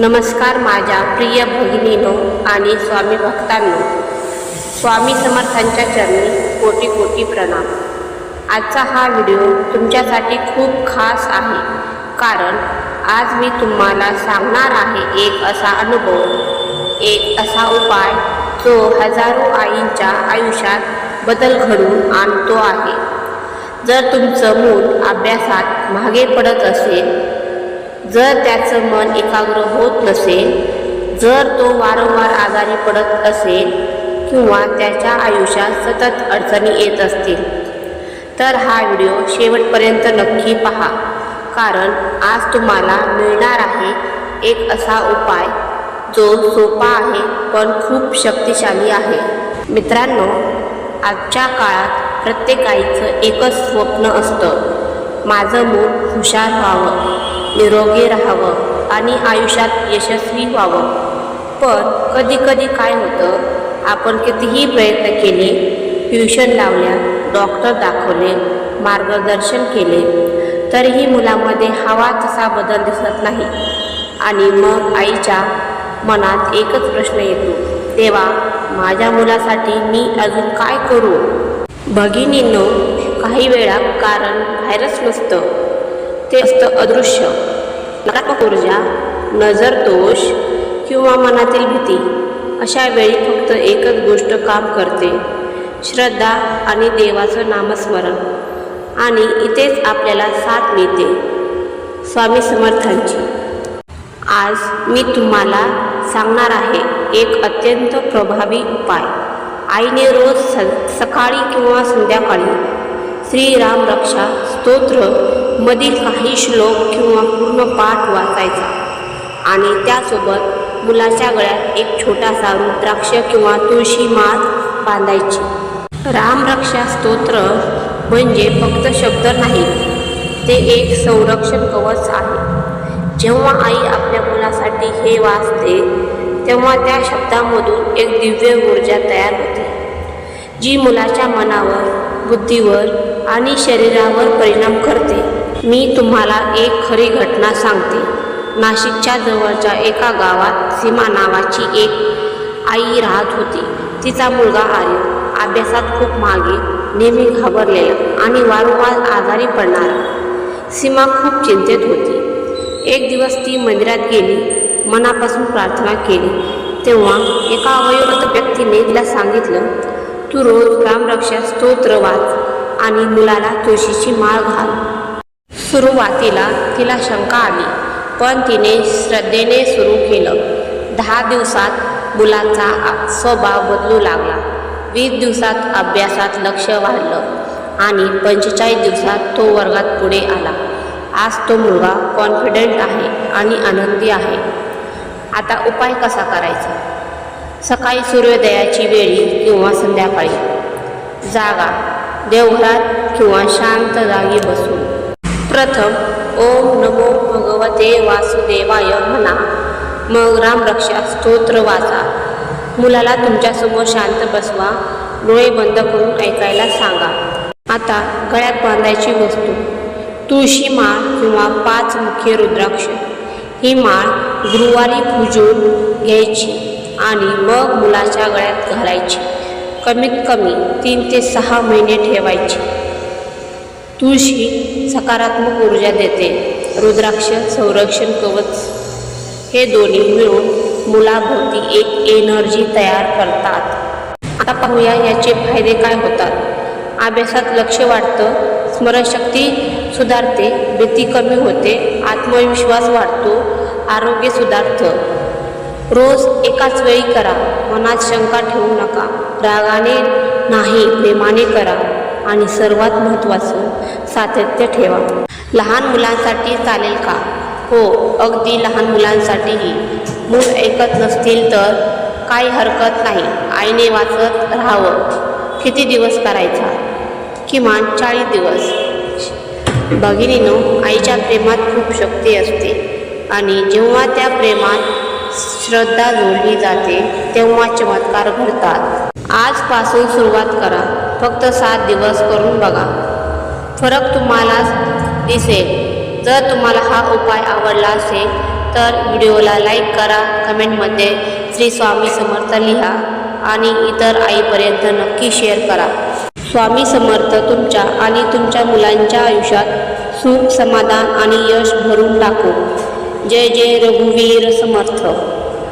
नमस्कार माझ्या प्रिय भगिनीनो आणि स्वामी भक्तांनो, स्वामी समर्थांच्या चरणी कोटी कोटी प्रणाम। आजचा हा व्हिडिओ तुमच्यासाठी खूप खास आहे, कारण आज मी तुम्हाला सांगणार आहे एक असा अनुभव, एक असा उपाय जो हजारो आईंच्या आयुष्यात बदल घडवून आणतो आहे। जर तुमचं मूल अभ्यासात मागे पडत असेल, जर त्याचं मन एकाग्र होत नसेल, जर तो वारंवार आजारी पडत असेल किंवा त्याच्या आयुष्यात सतत अडचणी येत असतील, तर हा व्हिडिओ शेवटपर्यंत नक्की पहा, कारण आज तुम्हाला मिळणार आहे एक असा उपाय जो सोपा आहे पण खूप शक्तिशाली आहे। मित्रांनो, आजच्या काळात प्रत्येक आईचं एकच स्वप्न असतं, माझं मूल हुशार व्हावं, निरोगी राहावं आणि आयुष्यात यशस्वी व्हावं। पण कधी कधी काय होतं, आपण कितीही प्रयत्न केले, ट्युशन लावल्या, डॉक्टर दाखवले, मार्गदर्शन केले, तरीही मुलामध्ये हवा तसा बदल दिसत नाही। आणि मग आईच्या मनात एकच प्रश्न येतो, देवा, माझ्या मुलासाठी मी अजून काय करू? भगिनींनो, काही वेळा कारण बाहेरच नसतं, ते असतं अदृश्य, नकारात्मक ऊर्जा, नजर दोष किंवा मनातील भीती। अशा वेळी फक्त एकच गोष्ट काम करते, श्रद्धा आणि देवाचं नामस्मरण। आणि इथेच आपल्याला साथ मिळते स्वामी समर्थांची। आज मी तुम्हाला सांगणार आहे एक अत्यंत प्रभावी उपाय। आईने रोज सकाळी किंवा संध्याकाळी श्रीराम रक्षा स्तोत्र मधील काही श्लोक किंवा पूर्ण पाठ वाचायचा आणि त्यासोबत मुलाच्या गळ्यात एक छोटासा रुद्राक्ष किंवा तुळशी माळ बांधायची। रामरक्षा स्तोत्र म्हणजे फक्त शब्द नाही, ते एक संरक्षण कवच आहे। जेव्हा आई आपल्या मुलासाठी हे वाचते, तेव्हा त्या शब्दांमधून एक दिव्य ऊर्जा तयार होते, जी मुलाच्या मनावर, बुद्धीवर आणि शरीरावर परिणाम करते। मी तुम्हाला एक खरी घटना सांगते। नाशिकच्या जवळच्या एका गावात सीमा नावाची एक आई राहत होती। तिचा मुलगा आर्य अभ्यासात खूप मागे, नेहमी घाबरलेला आणि वारंवार आजारी पडणारा। सीमा खूप चिंतेत होती। एक दिवस ती मंदिरात गेली, मनापासून प्रार्थना केली। तेव्हा एका वयोवृद्ध व्यक्तीने तिला सांगितलं, तू रोज रामरक्षा स्तोत्र वाच आणि मुलाला तुळशीची माळ घाल। सुरुवातीला तिला शंका आली, पण तिने श्रद्धेने सुरू केलं। 10 दिवसात मुलाचा स्वभाव बदलू लागला, 20 दिवसात अभ्यासात लक्ष वाढलं आणि 45 दिवसात तो वर्गात पुढे आला। आज तो मुलगा कॉन्फिडंट आहे आणि आनंदी आहे। आता उपाय कसा करायचा? सकाळी सूर्योदयाची वेळी किंवा संध्याकाळी जागा, देवघरात किंवा शांत जागी बसून प्रथम ओम नमो भगवते वासुदेवाय म्हणा, मग रामरक्षा स्तोत्र वाचा। मुलाला तुमच्यासमोर शांत बसवा, डोळे बंद करून ऐकायला सांगा। आता गळ्यात बांधायची वस्तू, तुळशी माळ किंवा 5 मुखी रुद्राक्ष। ही माळ गुरुवारी पूजून घ्यायची आणि मग मुलाच्या गळ्यात घालायची। कमीत कमी 3 ते 6 महिने ठेवायची। तुळशी सकारात्मक ऊर्जा देते, रुद्राक्ष संरक्षण कवच। हे दोन्ही मिळून मुलाभोवती एक एनर्जी तयार करतात। आता पाहूया याचे फायदे काय होतात। अभ्यासात लक्ष वाढतं, स्मरणशक्ती सुधारते, भीती कमी होते, आत्मविश्वास वाढतो, आरोग्य सुधारतं। रोज एकाच वेळी करा, मनात शंका ठेवू नका, रागाने नाही, प्रेमाने करा आणि सर्वात महत्त्वाचं, सातत्य ठेवा। लहान मुलांसाठी चालेल का? हो, अगदी लहान मुलांसाठीही। मूल ऐकत नसतील तर काही हरकत नाही, आईने वाचत राहावं। किती दिवस करायचा? किमान 40 दिवस। भगिनीनो, आईच्या प्रेमात खूप शक्ती असते आणि जेव्हा त्या प्रेमात श्रद्धा जोडली जाते, तेव्हा चमत्कार घडतात। आजपासून सुरुवात करा, फक्त 7 दिवस करून बघा, फरक तुम्हाला दिसेल। जर तुम्हाला हा उपाय आवडला असेल तर व्हिडिओला लाईक करा, कमेंटमध्ये श्री स्वामी समर्थ लिहा आणि इतर आईपर्यंत नक्की शेअर करा. स्वामी समर्थ तुमच्या आणि तुमच्या मुलांच्या आयुष्यात सुख, समाधान आणि यश भरून टाको. जय जय रघुवीर समर्थ.